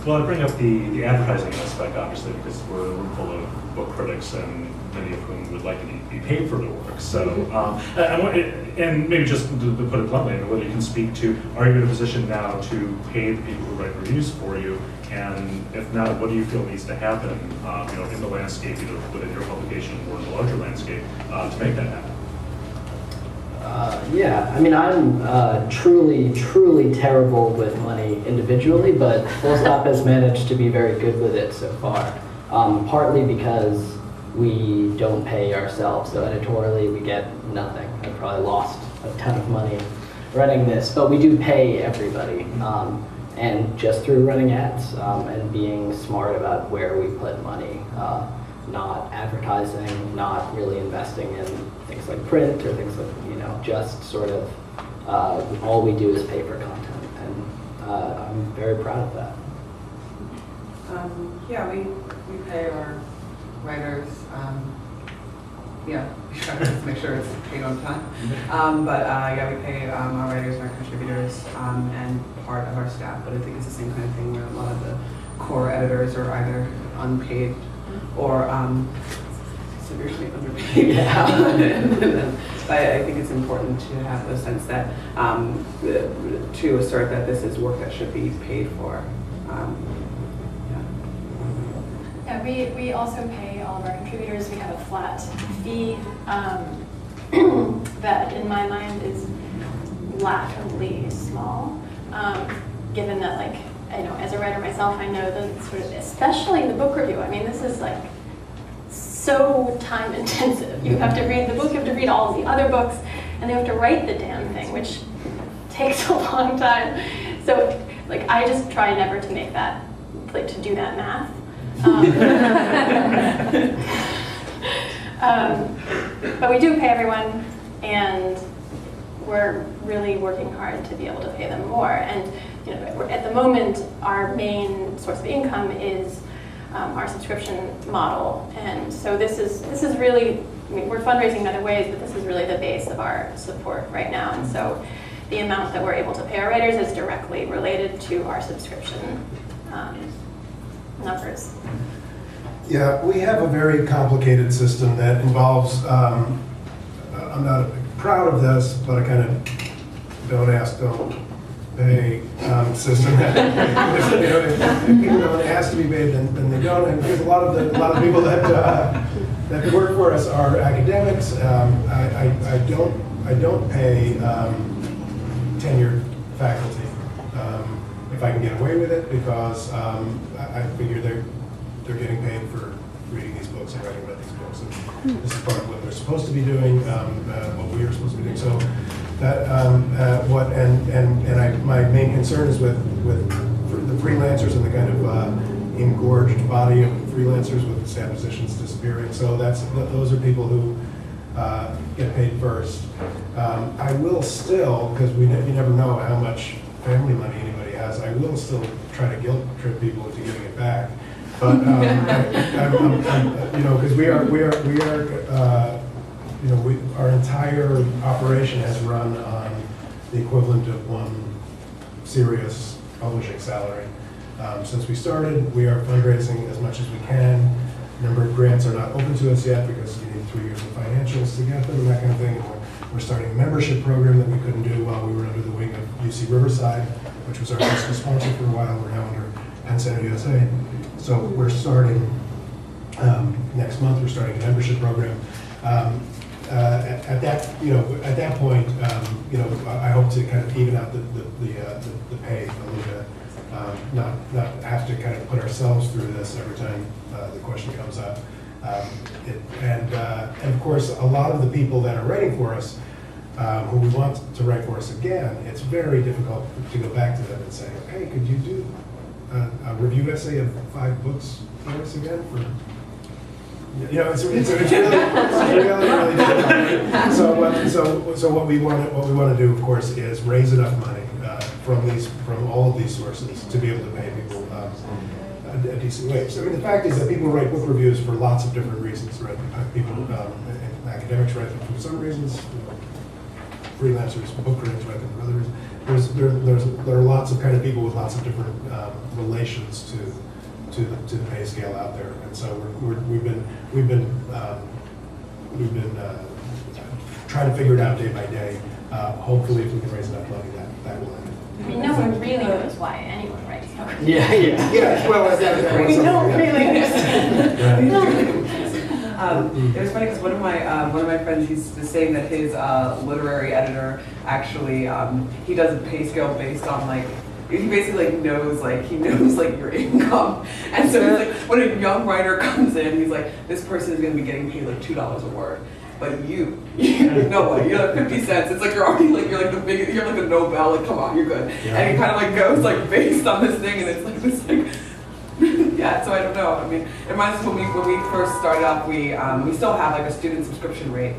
Well, I bring up the advertising aspect, obviously, because we're a room full of book critics, and many of whom would like to be paid for their work. So, and maybe just to put it bluntly, whether you can speak to, are you in a position now to pay the people who write reviews for you? And if not, what do you feel needs to happen, in the landscape, either within your publication or in the larger landscape, to make that happen? Yeah, I mean, I'm truly terrible with money individually, but Full Stop has managed to be very good with it so far. Partly because we don't pay ourselves, so editorially we get nothing. I probably lost a ton of money running this, but we do pay everybody, and just through running ads and being smart about where we put money. Not advertising, not really investing in things like print or things like, just sort of all we do is pay for content, and I'm very proud of that. Yeah, we pay our writers, we try to make sure it's paid on time. But we pay our writers and our contributors and part of our staff, but I think it's the same kind of thing where a lot of the core editors are either unpaid or severely underpaid. But I think it's important to have the sense that to assert that this is work that should be paid for. Yeah, we also pay all of our contributors. We have a flat fee that, in my mind, is laughably small. Given that, as a writer myself, I know that sort of, especially the book review. I mean, this is so time intensive. You have to read the book, you have to read all of the other books, and they have to write the damn thing, which takes a long time. So, I just try never to make that, to do that math. But we do pay everyone, and we're really working hard to be able to pay them more. And at the moment, our main source of income is our subscription model, and so this is really, we're fundraising in other ways, but this is really the base of our support right now. And so the amount that we're able to pay our writers is directly related to our subscription numbers. Yeah, we have a very complicated system that involves, I'm not proud of this, but I kind of don't ask, don't pay system. If people don't ask to be paid, then they don't. And because a lot of people that work for us are academics. I don't pay tenured faculty if I can get away with it, because I figure they're getting paid for reading these books and writing about these books. And this is part of what they're supposed to be doing, what we are supposed to be doing. So that my main concern is with the freelancers and the kind of engorged body of freelancers with staff positions disappearing. So those are people who get paid first. I will still, because you never know how much family money anybody has, I will still try to guilt trip people into giving it back. But because our entire operation has run on the equivalent of one serious publishing salary. Since we started, we are fundraising as much as we can. A number of grants are not open to us yet because you need 3 years of financials to get them and that kind of thing. We're starting a membership program that we couldn't do while we were under the wing of UC Riverside, which was our fiscal sponsor for a while. We're now under Penn Center USA. So we're starting next month. We're starting a membership program. At that point, I hope to kind of even out the pay a little bit, not have to kind of put ourselves through this every time the question comes up. And of course, a lot of the people that are writing for us, who we want to write for us again, it's very difficult to go back to them and say, hey, could you do a review essay of 5 books for us again? It's really difficult. So what we want to do, of course, is raise enough money from all of these sources to be able to pay people a decent wage. I mean, the fact is that people write book reviews for lots of different reasons, right? People, academics write them for some reasons. freelancers, book critics, right? There are lots of kind of people with lots of different relations to the pay scale out there, and so we've been trying to figure it out day by day. Hopefully, if we can raise enough money, that will end. I mean, no one really knows why anyone writes books. Yeah. Yeah, well, We don't really understand. It was funny because one of my friends, he's saying that his literary editor actually he does a pay scale based on like, he basically knows your income, and so he's like, when a young writer comes in, he's like, this person is going to be getting paid like $2 a word. But you no way, you're like 50 cents. It's like you're already like, you're like the Nobel, like come on, you're good. Yeah. And he kind of like goes like based on this thing, and it's like this like, yeah, so I don't know. I mean, it reminds us when we first started off, we still have like a student subscription rate,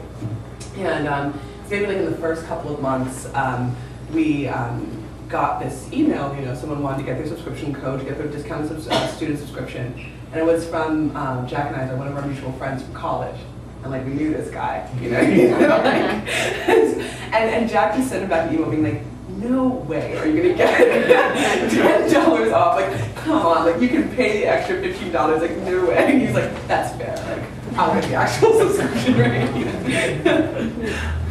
and maybe like in the first couple of months, we got this email. Someone wanted to get their subscription code to get their discounted student subscription, and it was from Jack and I, one of our mutual friends from college. And like we knew this guy, and Jack just sent him back an email being like, no way are you gonna get $10 off, like come on, like you can pay the extra $15, like no way. And he's like, that's fair, like I'll get the actual subscription rate.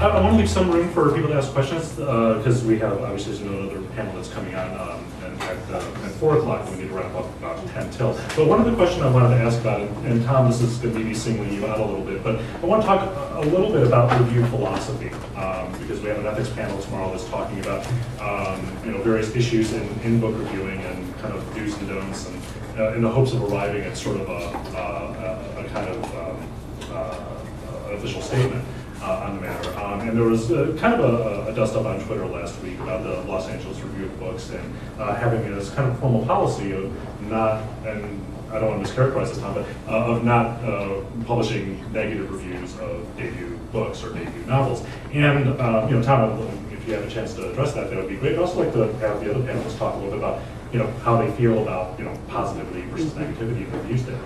I want to leave some room for people to ask questions because we have obviously there's another panelists coming on at 4 o'clock. We need to wrap up about 10 till. But one of the questions I wanted to ask about, and Tom, this is going to be singling you out a little bit, but I want to talk a little bit about review philosophy because we have an ethics panel tomorrow that's talking about various issues in book reviewing and kind of do's and don'ts, and in the hopes of arriving at sort of a kind of official statement on the matter. And there was kind of a dust-up on Twitter last week about the Los Angeles Review of Books and having this kind of formal policy of not, and I don't want to mischaracterize this, Tom, but of not publishing negative reviews of debut books or debut novels. And Tom, if you have a chance to address that, that would be great. I'd also like to have the other panelists talk a little bit about how they feel about positivity versus negativity in reviews there.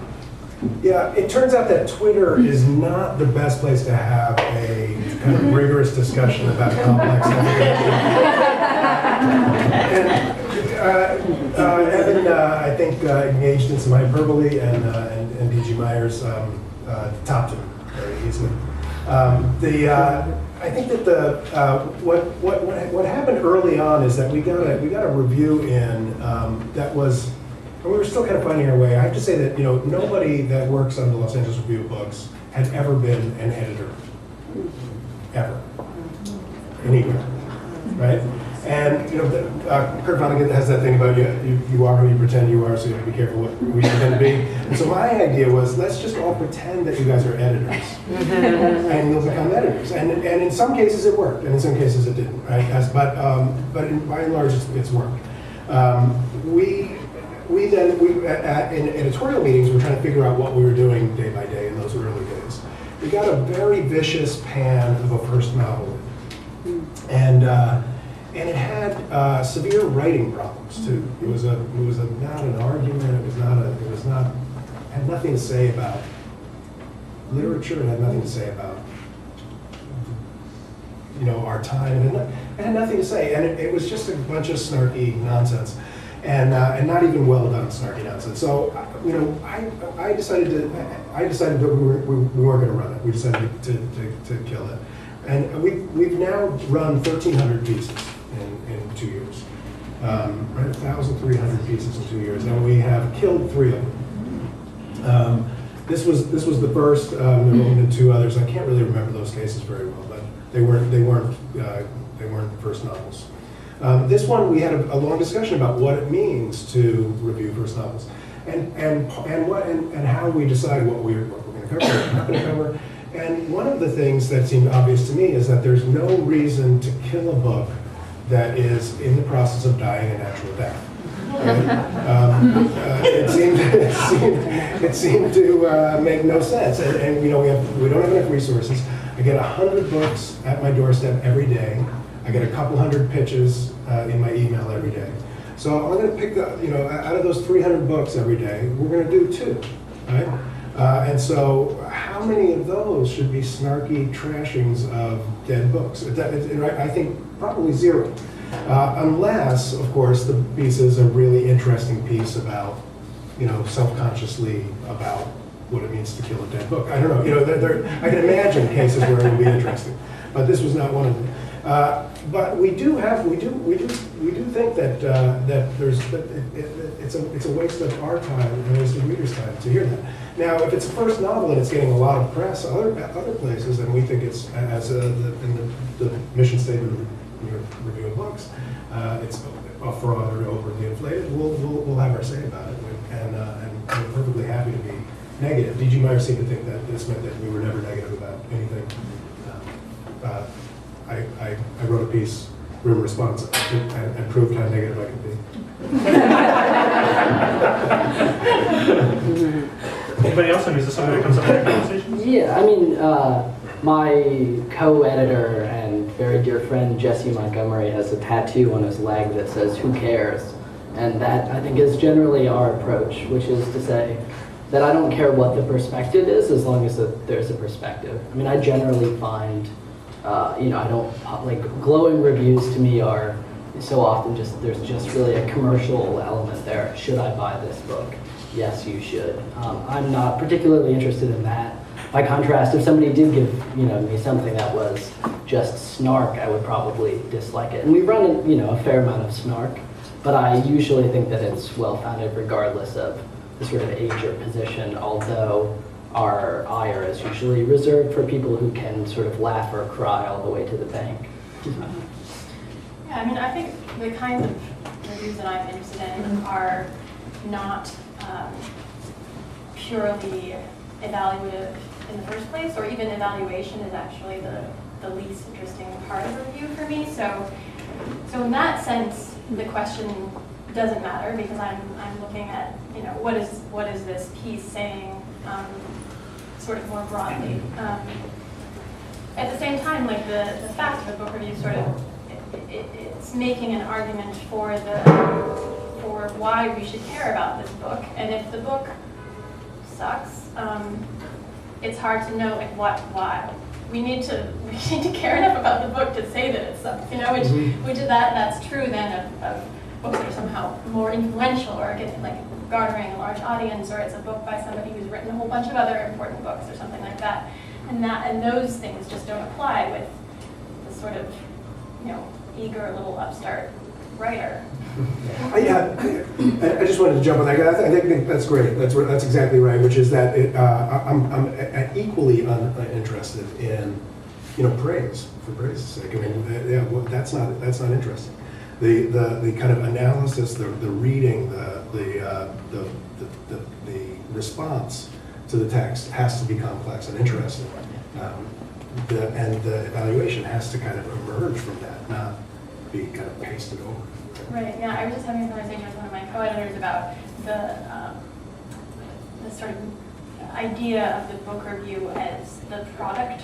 Yeah, it turns out that Twitter is not the best place to have a kind of rigorous discussion about complex information. And Evan, I think, engaged in some hyperbole, and D.G. Myers topped him very easily. I think that what happened early on is that we got a review in that was. And we were still kind of finding our way. I have to say that nobody that works on the Los Angeles Review of Books had ever been an editor, ever, anywhere, right? And Kurt Vonnegut has that thing about you are who you pretend you are, so you have to be careful what we pretend to be. And so my idea was, let's just all pretend that you guys are editors, and you'll become editors. And in some cases it worked, and in some cases it didn't, right? But by and large it's worked. We in editorial meetings, we're trying to figure out what we were doing day by day in those early days. We got a very vicious pan of a first novel, and it had severe writing problems too. It was not an argument. It had nothing to say about literature. It had nothing to say about our time. It had nothing to say, and it was just a bunch of snarky nonsense. And not even well done snarky nonsense. So I decided that we weren't going to run it. We decided to kill it, and we've now run 1,300 pieces in 2 years. 1,300 pieces in 2 years, and we have killed 3 of them. This was the first. There were only 2 others. I can't really remember those cases very well, but they weren't first novels. This one, we had a long discussion about what it means to review first novels, and how we decide what we're going to cover, what we're not going to cover. And one of the things that seemed obvious to me is that there's no reason to kill a book that is in the process of dying a natural death. Right? It seemed to make no sense, and we don't have enough resources. I get 100 books at my doorstep every day. I get a couple hundred pitches in my email every day. So I'm going to pick out of those 300 books every day, we're going to do 2, right? And so how many of those should be snarky trashings of dead books? I think probably zero. Unless, of course, the piece is a really interesting piece about, self-consciously about what it means to kill a dead book. I don't know. I can imagine cases where it would be interesting, but this was not one of them. But we do think that it's a waste of our time and a waste of readers' time to hear that. Now, if it's a first novel and it's getting a lot of press other places, and we think it's in the mission statement of your review of books, it's a fraud or overly inflated. We'll have our say about it, and we're perfectly happy to be negative. DG Meyer seemed to think that this meant that we were never negative about anything. I wrote a piece, room response, and proved how negative I could be. Anybody else? Is this something that comes up in your conversations? Yeah, I mean, my co-editor and very dear friend Jesse Montgomery has a tattoo on his leg that says, "Who cares?" And that, I think, is generally our approach, which is to say that I don't care what the perspective is as long as there's a perspective. I mean, I generally find I don't, like, glowing reviews to me are so often there's just really a commercial element there. Should I buy this book? Yes, you should. I'm not particularly interested in that. By contrast, if somebody did give me something that was just snark, I would probably dislike it. And we run a fair amount of snark, but I usually think that it's well-founded regardless of the sort of age or position, although our ire is usually reserved for people who can sort of laugh or cry all the way to the bank. Yeah, I mean, I think the kinds of reviews that I'm interested in are not purely evaluative in the first place, or even evaluation is actually the least interesting part of a review for me. So in that sense, the question doesn't matter because I'm looking at what is this piece saying sort of more broadly. At the same time, like the fact of a book review sort of it's making an argument for why we should care about this book, and if the book sucks, it's hard to know like why. We need to care enough about the book to say that it sucks, which that's true then of books that are somehow more influential or get like garnering a large audience, or it's a book by somebody who's written a whole bunch of other important books or something like that. And those things just don't apply with the sort of eager little upstart writer. I just wanted to jump on that. I think that's great. That's exactly right. Which is that I'm equally uninterested in praise for praise's sake. I mean, that's not interesting. The kind of analysis, the reading, the response to the text has to be complex and interesting, and the evaluation has to kind of emerge from that, not be kind of pasted over. Right. Yeah. I was just having a conversation with one of my co-editors about the sort of idea of the book review as a product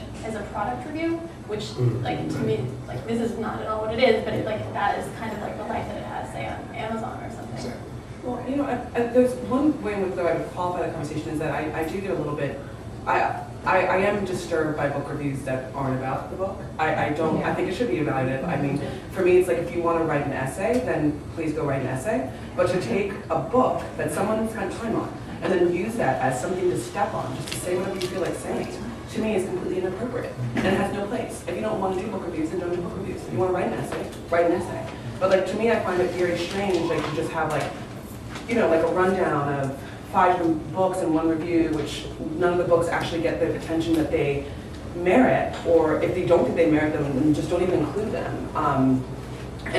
review, which like to me, like this is not at all what it is, but that is kind of like the life that it has, say, on Amazon or something. Exactly. Well, there's one way in which I would qualify the conversation is that I do get a little bit, I am disturbed by book reviews that aren't about the book. I think it should be evaluative. I mean, for me, it's like if you want to write an essay, then please go write an essay. But to take a book that someone spent time on and then use that as something to step on, just to say whatever you feel like saying, to me is completely inappropriate. And it has no place. If you don't want to do book reviews, then don't do book reviews. If you want to write an essay, write an essay. But like to me, I find it very strange that you just have like a rundown of 5 different books in one review, which none of the books actually get the attention that they merit, or if they don't think they merit them, then just don't even include them. And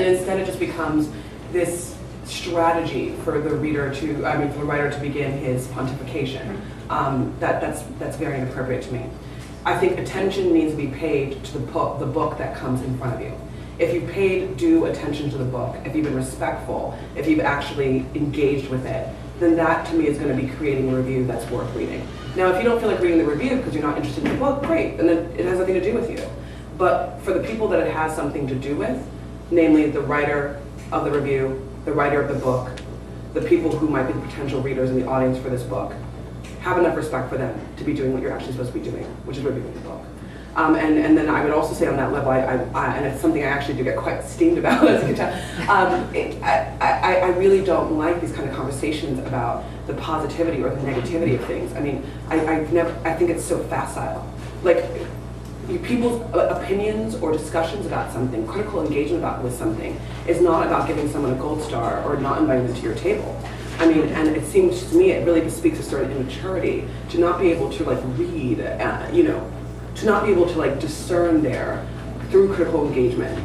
instead it just becomes this strategy for the writer to begin his pontification. That's very inappropriate to me. I think attention needs to be paid to the book that comes in front of you. If you've paid due attention to the book, if you've been respectful, if you've actually engaged with it, then that to me is going to be creating a review that's worth reading. Now, if you don't feel like reading the review because you're not interested in the book, great, and then it has nothing to do with you. But for the people that it has something to do with, namely the writer of the review, the writer of the book, the people who might be the potential readers in the audience for this book, have enough respect for them to be doing what you're actually supposed to be doing, which is reviewing the book. And then I would also say on that level, and it's something I actually do get quite steamed about, as you can tell, I really don't like these kind of conversations about the positivity or the negativity of things. I mean, I think it's so facile. Like, people's opinions or discussions about something, critical engagement with something, is not about giving someone a gold star or not inviting them to your table. I mean, and it seems to me it really speaks to certain immaturity to not be able to like read, to not be able to like discern there through critical engagement,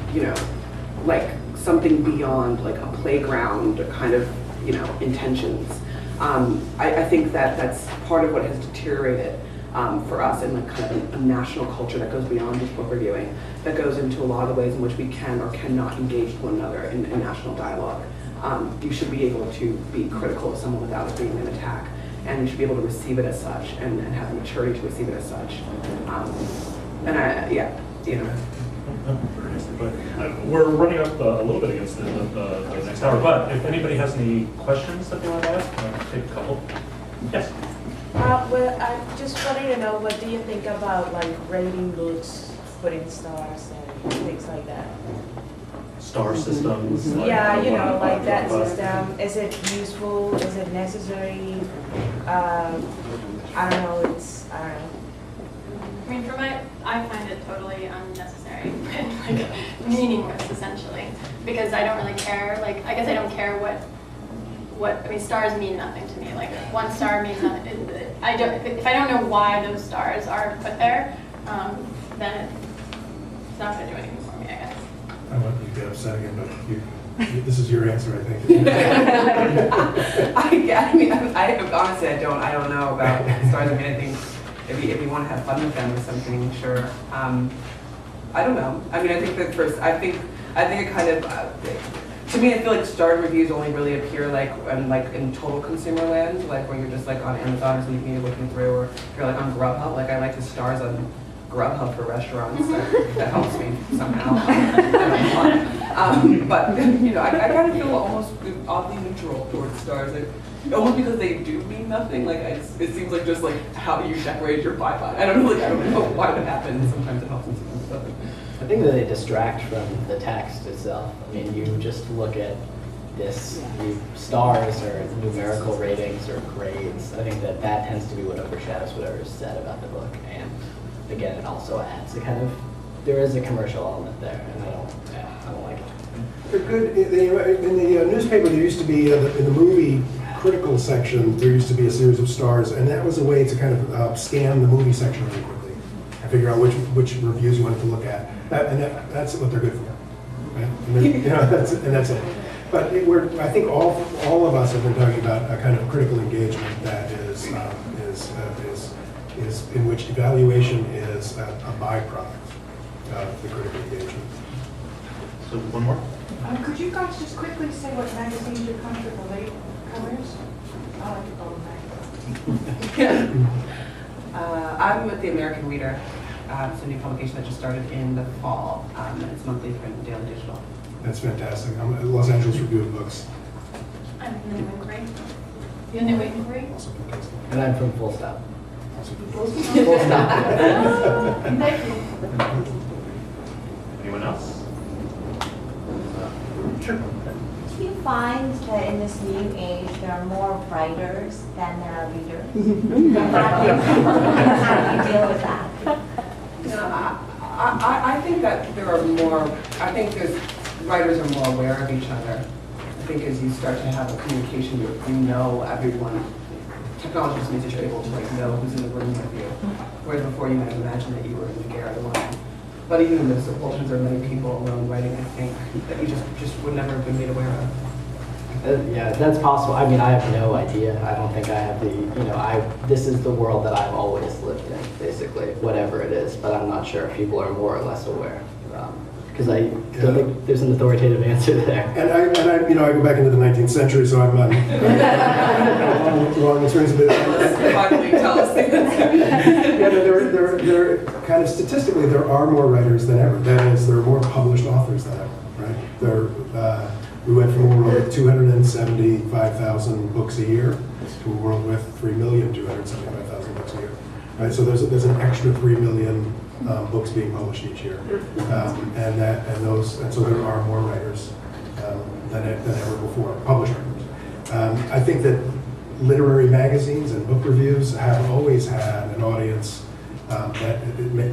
like something beyond like a playground kind of, intentions. I think that's part of what has deteriorated for us in like kind of a national culture that goes beyond just book reviewing, that goes into a lot of the ways in which we can or cannot engage with one another in national dialogue. You should be able to be critical of someone without it being an attack, and you should be able to receive it as such and have the maturity to receive it as such. But we're running up a little bit against the next hour, but if anybody has any questions that they want to ask, I'll take a couple. Yes? Well, I just wanted to know, what do you think about like rating Lutz, putting stars and things like that? Star systems? Yeah, like that system. Is it useful? Is it necessary? I don't know. I mean, I find it totally unnecessary, like meaningless essentially, because I don't really care. Like, I guess I don't care I mean, stars mean nothing to me. Like, 1 star means nothing. If I don't know why those stars are put there, then it's not going to do anything for me, I guess. I want you to get upset again, but this is your answer, I think. I mean, honestly, I don't know about stars. I mean, I think if you want to have fun with them or something, sure. I don't know. I mean, I think that first, I think it kind of, to me, I feel like starred reviews only really appear like in total consumer land, like where you're just like on Amazon or something you're looking through, or if you're like on Grubhub. Like, I like the stars on Grubhub for restaurants. That helps me somehow. But I kind of feel almost oddly neutral towards stars. Almost because they do mean nothing. Like, it seems like just like how you decorate your Wi-Fi. I don't know why that happens. Sometimes it helps and sometimes it doesn't. I think that they distract from the text itself. I mean, you just look at this, stars or numerical ratings or grades. I think that tends to be what overshadows whatever is said about the book. And again, it also adds there is a commercial element there, and I don't like it. They're good. In the newspaper, there used to be, in the movie critical section, there used to be a series of stars, and that was a way to kind of scan the movie section really quickly and figure out which reviews you wanted to look at. That's what they're good for. Right? And that's it. But I think all of us have been talking about a kind of critical engagement that is in which evaluation is a byproduct of the critical engagement. So one more? Could you guys just quickly say what magazines your country covers? I like to call them magazines. I'm with the American Reader. It's a new publication that just started in the fall. And it's monthly print, daily digital. That's fantastic. I'm at Los Angeles Review of Books. I'm the New Inquiry. The New Inquiry? Also fantastic. And I'm from Full Stop. Also Full Stop. Thank you. Anyone else? Sure. Do you find that in this new age there are more writers than there are readers? How do you deal with that? I think that there are more, writers are more aware of each other. I think as you start to have a communication, you know everyone. Technology just means that you're able to know who's in the room with you. Whereas before you might imagine that you were in the garret alone. But even in the subalterns, there are many people alone writing, I think, that you just would never have been made aware of. Yeah, that's possible. I mean, I have no idea. I don't think I have this is the world that I've always lived in, basically, whatever it is. But I'm not sure if people are more or less aware. Because I don't think there's an authoritative answer there. And I go back into the 19th century, so I'm wrong in terms of it. Finally, tell us. There kind of statistically, there are more writers than ever. That is, there are more published authors than ever, right? We went from over 275,000 books a year to a world with 3,275,000 books a year. Right, so there's an extra 3 million books being published each year, and so there are more writers than ever before, published writers. I think that literary magazines and book reviews have always had an audience that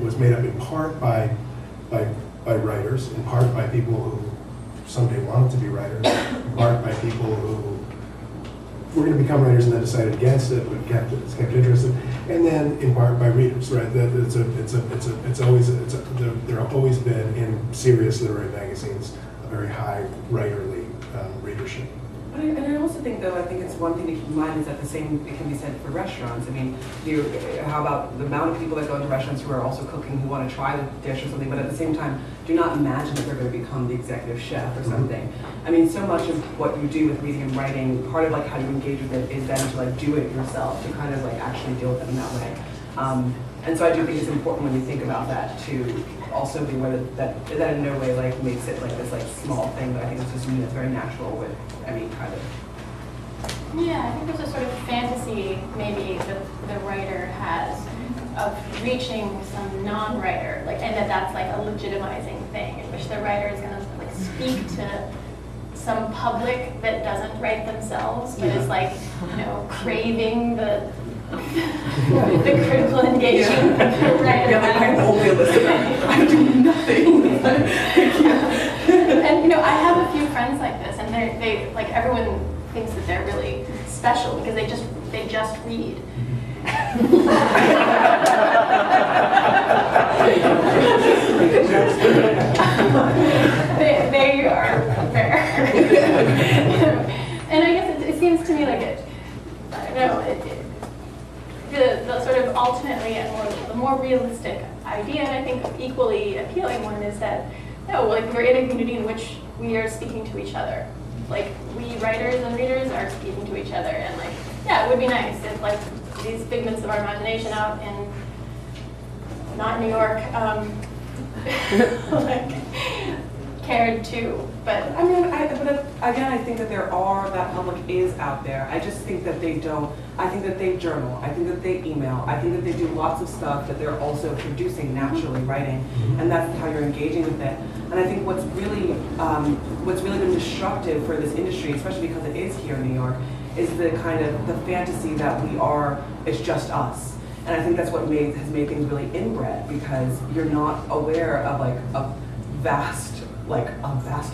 was made up in part by writers, in part by people who someday wanted to be writers, in part by people who were going to become writers and then decided against it, but kept interested, and then in part by readers. Right? There have always been in serious literary magazines a very high writerly readership. And I also think, though, I think it's one thing to keep in mind is that it can be said for restaurants. I mean, how about the amount of people that go into restaurants who are also cooking, who want to try the dish or something, but at the same time, do not imagine that they're going to become the executive chef or something. I mean, so much of what you do with reading and writing, part of like how you engage with it is then to like do it yourself, to kind of like actually deal with it in that way. And so I do think it's important when you think about that to also be aware that in no way like makes it like this like small thing, but I think it's just something that's very natural with any kind of. Yeah, I think there's a sort of fantasy maybe the writer has of reaching some non-writer, like, and that's like a legitimizing thing in which the writer is going to like speak to some public that doesn't write themselves, but is like, you know, craving the critical engagement of the writer. Yeah, like I'm only listening. I do nothing. And you know, I have a few friends like this, and they like everyone thinks that they're really special because they just read. they are rare. And I guess it seems to me like I don't know. The sort of ultimately and the more realistic idea, and I think equally appealing one, is that like we're in a community in which we are speaking to each other. Like we writers and readers are speaking to each other, and like it would be nice if like these figments of our imagination out in not New York like cared too. But I mean, I think that that public is out there. I just think that they don't. I think that they journal. I think that they email. I think that they do lots of stuff that they're also producing naturally, writing, and that's how you're engaging with it. And I think what's really been destructive for this industry, especially because it is here in New York, is the kind of the fantasy that it's just us. And I think that's what has made things really inbred, because you're not aware of like a vast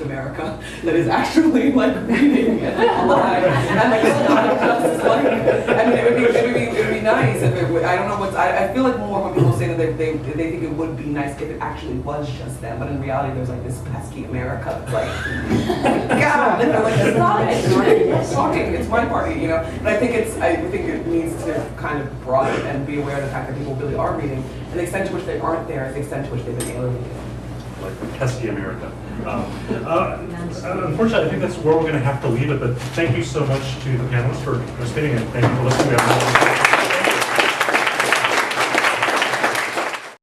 America that is actually like reading and alive, and like it's not just like. I mean, it would be nice if it would. I don't know I feel like more when people say that they think it would be nice if it actually was just them, but in reality, there's like this pesky America that's like, God, and they're like, it's not it. It's talking. It's my party, you know. And I think it needs to kind of broaden and be aware of the fact that people really are reading, and the extent to which they aren't there is the extent to which they've been alienated. Like pesky America. Unfortunately, I think that's where we're going to have to leave it, but thank you so much to the panelists for participating, and thank you for listening.